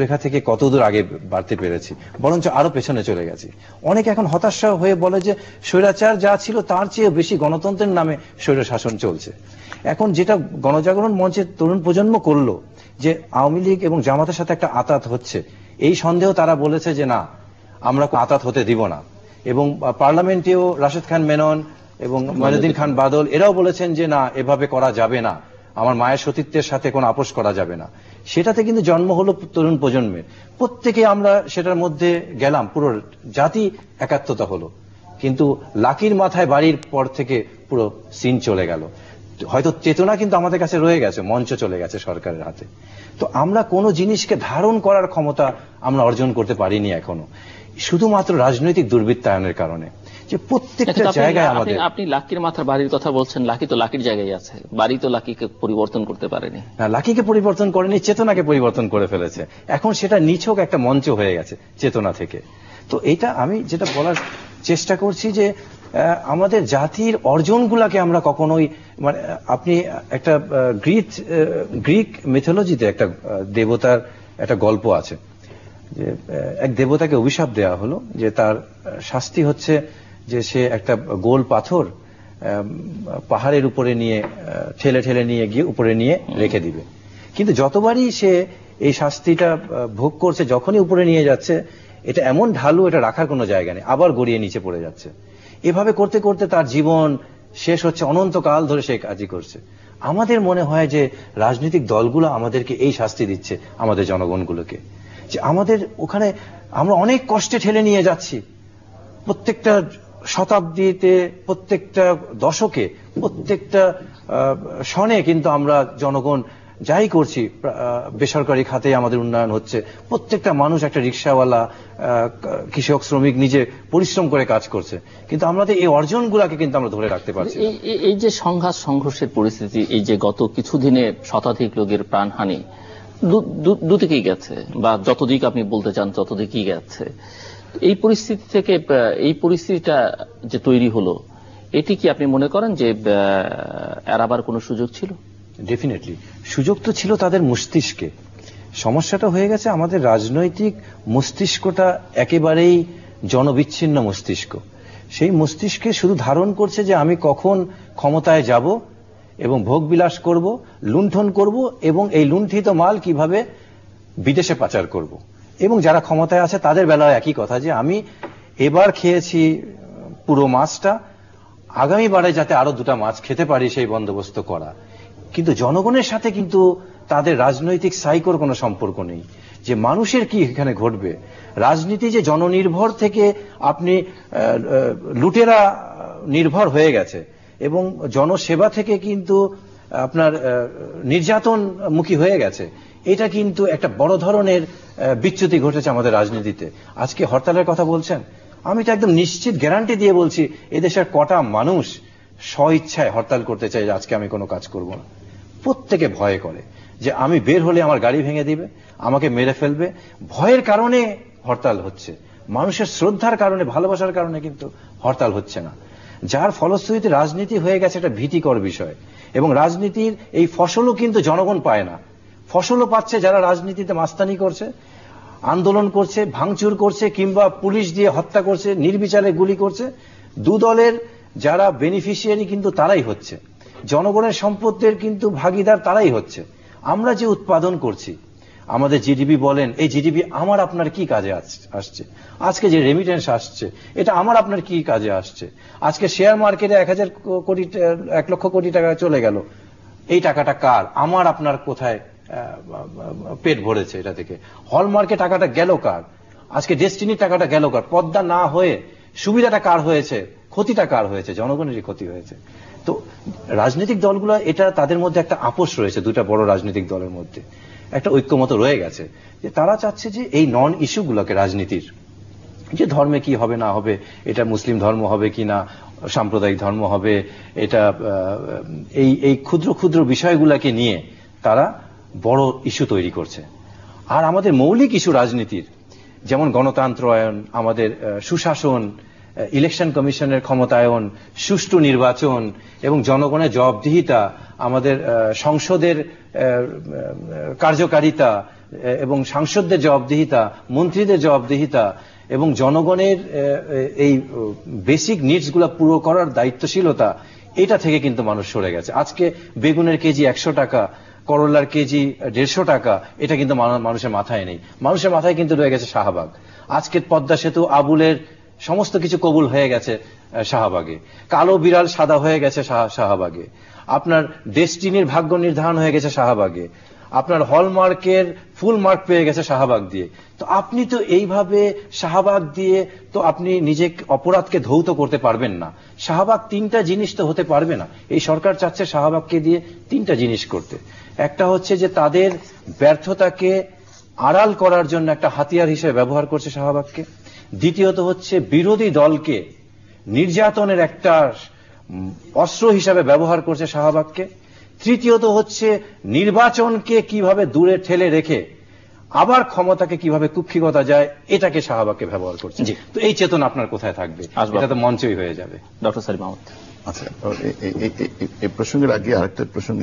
রেখা থেকে কতদূর আগে বাড়তে পেরেছি, বরঞ্চ আরো পেছনে চলে গেছি। অনেকে এখন হতাশা হয়ে বলে যে স্বৈরাচার যা ছিল তার চেয়ে বেশি গণতন্ত্রের নামে স্বৈর শাসন চলছে। এখন যেটা গণজাগরণ মঞ্চের তরুণ প্রজন্ম করলো যে আওয়ামী লীগ এবং জামাতের সাথে একটা আঁতাত হচ্ছে, এই সন্দেহ তারা বলেছে যে না, আমরা আঁতাত হতে দিব না। এবং পার্লামেন্টেও রাশেদ খান মেনন এবং মঈনুদ্দিন খান বাদল এরাও বলেছেন যে না, এভাবে করা যাবে না, আমার মায়ের সতীত্বের সাথে কোনো আপোষ করা যাবে না। সেটাতে কিন্তু জন্ম হলো তরুণ প্রজন্মের, প্রত্যেকে আমরা সেটার মধ্যে গেলাম, পুরো জাতি একাত্মতা হলো। কিন্তু লাকির মাথায় বাড়ির পর থেকে পুরো সিন চলে গেল। হয়তো চেতনা কিন্তু আমাদের কাছে রয়ে গেছে, মঞ্চ চলে গেছে সরকারের হাতে। তো আমরা কোনো জিনিসকে ধারণ করার ক্ষমতা আমরা অর্জন করতে পারিনি এখনো, শুধুমাত্র রাজনৈতিক দুর্বৃত্তায়নের কারণে। যে প্রত্যেকটা জায়গায় আমাদের, আপনি লাকির মাথার বাড়ির কথা বলছেন, লাকি তো লাকির জায়গায় আছে, বাড়ি তো লাকিকে পরিবর্তন করতে পারেনি। না, লাকিকে পরিবর্তন করেনি, চেতনাকে পরিবর্তন করে ফেলেছে। এখন সেটা নিছক একটা মঞ্চ হয়ে গেছে চেতনা থেকে। তো এটা আমি যেটা বলার চেষ্টা করছি যে আমাদের জাতির অর্জনগুলাকে আমরা কখনোই, মানে আপনি একটা গ্রিক মিথোলজিতে একটা দেবতার একটা গল্প আছে যে এক দেবতাকে অভিশাপ দেওয়া হলো যে তার শাস্তি হচ্ছে যে সে একটা গোল পাথর পাহাড়ের উপরে নিয়ে ঠেলে ঠেলে নিয়ে গিয়ে উপরে নিয়ে রেখে দিবে। কিন্তু যতবারই সে এই শাস্তিটা ভোগ করছে, যখনই উপরে নিয়ে যাচ্ছে, এটা এমন ঢালু, এটা রাখার কোনো জায়গা নেই, আবার গড়িয়ে নিচে পড়ে যাচ্ছে। এভাবে করতে করতে তার জীবন শেষ হচ্ছে, অনন্তকাল ধরে সে কাজই করছে। আমাদের মনে হয় যে রাজনৈতিক দলগুলো আমাদেরকে এই শাস্তি দিচ্ছে, আমাদের জনগণগুলোকে, যে আমাদের ওখানে আমরা অনেক কষ্টে ঠেলে নিয়ে যাচ্ছি। প্রত্যেকটা শতাব্দীতে, প্রত্যেকটা দশকে, প্রত্যেকটা সনে কিন্তু আমরা জনগণ যাই করছি, বেসরকারি খাতে আমাদের উন্নয়ন হচ্ছে, প্রত্যেকটা মানুষ, একটা রিক্সাওয়ালা, কৃষক, শ্রমিক নিজে পরিশ্রম করে কাজ করছে, কিন্তু আমাদের এই অর্জনগুলাকে কিন্তু আমরা ধরে রাখতে পারছি। এই যে সংঘাত সংঘর্ষের পরিস্থিতি, এই যে গত কিছুদিনে শতাধিক লোকের প্রাণহানি দুদিকেই গেছে, বা যতদিক আপনি বলতে চান ততদিকেই গেছে, এই পরিস্থিতি থেকে, এই পরিস্থিতিটা যে তৈরি হলো, এটি কি আপনি মনে করেন যে এড়াবার কোনো সুযোগ ছিল? ডেফিনেটলি সুযোগ তো ছিল তাদের মস্তিষ্কে। সমস্যাটা হয়ে গেছে আমাদের রাজনৈতিক মস্তিষ্কটা একেবারেই জনবিচ্ছিন্ন মস্তিষ্ক। সেই মস্তিষ্কে শুধু ধারণ করছে যে আমি কখন ক্ষমতায় যাব এবং ভোগ বিলাস করব, লুণ্ঠন করব, এবং এই লুণ্ঠিত মাল কিভাবে বিদেশে পাচার করব। এবং যারা ক্ষমতায় আছে তাদের বেলায় একই কথা, যে আমি এবার খেয়েছি পুরো মাছটা, আগামীবারে যাতে আরো দুটা মাছ খেতে পারি সেই বন্দোবস্ত করা। কিন্তু জনগণের সাথে কিন্তু তাদের রাজনৈতিক সাইকোর কোনো সম্পর্ক নেই, যে মানুষের কি এখানে ঘটবে। রাজনীতি যে জননির্ভর থেকে আপনি লুটেরা নির্ভর হয়ে গেছে, এবং জনসেবা থেকে কিন্তু আপনার নির্যাতনমুখী হয়ে গেছে, এটা কিন্তু একটা বড় ধরনের বিচ্যুতি ঘটেছে আমাদের রাজনীতিতে। আজকে হরতালের কথা বলছেন, আমি তো একদম নিশ্চিত গ্যারান্টি দিয়ে বলছি, এদেশের কটা মানুষ স্বইচ্ছায় হরতাল করতে চাই যে আজকে আমি কোনো কাজ করব না। প্রত্যেকে ভয় করে যে আমি বের হলে আমার গাড়ি ভেঙে দিবে, আমাকে মেরে ফেলবে। ভয়ের কারণে হরতাল হচ্ছে, মানুষের শ্রদ্ধার কারণে, ভালোবাসার কারণে কিন্তু হরতাল হচ্ছে না। যার ফলশ্রুতিতে রাজনীতি হয়ে গেছে একটা ভীতিকর বিষয়। এবং রাজনীতির এই ফসলও কিন্তু জনগণ পায় না, ফসলও পাচ্ছে যারা রাজনীতিতে মাস্তানি করছে, আন্দোলন করছে, ভাঙচুর করছে, কিংবা পুলিশ দিয়ে হত্যা করছে, নির্বিচারে গুলি করছে। দু দলের যারা বেনিফিশিয়ারি কিন্তু তারাই হচ্ছে, জনগণের সম্পদের কিন্তু ভাগিদার তারাই হচ্ছে। আমরা যে উৎপাদন করছি, আমাদের জিডিপি বলেন, এই জিডিপি আমার আপনার কি কাজে আসছে? আজকে যে রেমিটেন্স আসছে, এটা আমার আপনার কি কাজে আসছে? আজকে শেয়ার মার্কেটে 1 লক্ষ কোটি টাকা চলে গেল, এই টাকাটা কার? আমার আপনার কোথায় পেট ভরেছে এটা থেকে? হলমার্কে টাকাটা গেল কার? আজকে ডেস্টিনির টাকাটা গেল কার? পদ্মা না হয়ে সুবিধাটা কার হয়েছে? ক্ষতিটা কার হয়েছে? জনগণেরই ক্ষতি হয়েছে। তো রাজনৈতিক দলগুলো, এটা তাদের মধ্যে একটা আপোষ রয়েছে, দুটা বড় রাজনৈতিক দলের মধ্যে একটা ঐক্যমত রয়ে গেছে, যে তারা চাচ্ছে যে এই নন ইস্যুগুলোকে, রাজনীতির যে ধর্মে কি হবে না হবে, এটা মুসলিম ধর্ম হবে কিনা, সাম্প্রদায়িক ধর্ম হবে, এটা এই ক্ষুদ্র ক্ষুদ্র বিষয়গুলোকে নিয়ে তারা বড় ইস্যু তৈরি করছে। আর আমাদের মৌলিক ইস্যু রাজনীতির, যেমন গণতন্ত্রায়ন, আমাদের সুশাসন, ইলেকশন কমিশনের ক্ষমতায়ন, সুষ্ঠু নির্বাচন এবং জনগণের জবাবদিহিতা, আমাদের সংসদের কার্যকারিতা, এবং সাংসদদের জবাবদিহিতা, মন্ত্রীদের জবাবদিহিতা এবং জনগণের এই বেসিক নিডস গুলা পুরো করার দায়িত্বশীলতা, এটা থেকে কিন্তু মানুষ সরে গেছে। আজকে বেগুনের কেজি 100 টাকা, করলার কেজি 150 টাকা, এটা কিন্তু মানুষের মাথায় নেই। মানুষের মাথায় কিন্তু রয়ে গেছে শাহবাগ। আজকে পদ্মা সেতু, আবুলের সমস্ত কিছু কবুল হয়ে গেছে শাহবাগে। কালো বিড়াল সাদা হয়ে গেছে শাহবাগে। আপনার ডেস্টিনির ভাগ্য নির্ধারণ হয়ে গেছে শাহবাগে। আপনার হলমার্কের ফুল মার্ক পেয়ে গেছে শাহবাগ দিয়ে। তো আপনি তো এইভাবে শাহবাগ দিয়ে তো আপনি নিজে অপরাধকে ধৌত করতে পারবেন না। শাহবাগ 3টা জিনিস তো হতে পারবে না। এই সরকার চাচ্ছে শাহবাগকে দিয়ে 3টা জিনিস করতে। একটা হচ্ছে যে তাদের ব্যর্থতাকে আড়াল করার জন্য একটা হাতিয়ার হিসেবে ব্যবহার করছে শাহবাগকে। দ্বিতীয়ত হচ্ছে বিরোধী দলকে নির্যাতনের একটা অস্ত্র হিসাবে ব্যবহার করছে শাহবাগকে। তৃতীয়ত হচ্ছে নির্বাচনকে কিভাবে দূরে ঠেলে রেখে আবার ক্ষমতাকে কিভাবে কুক্ষিগতা যায়, এটাকে শাহবাগকে ব্যবহার করছে। তো এই চেতনা আপনার কোথায় থাকবে? এটা তো মঞ্চই হয়ে যাবে। ডক্টর সালিম আহমেদ। আচ্ছা, এই প্রসঙ্গের আগে আরেকটা প্রসঙ্গে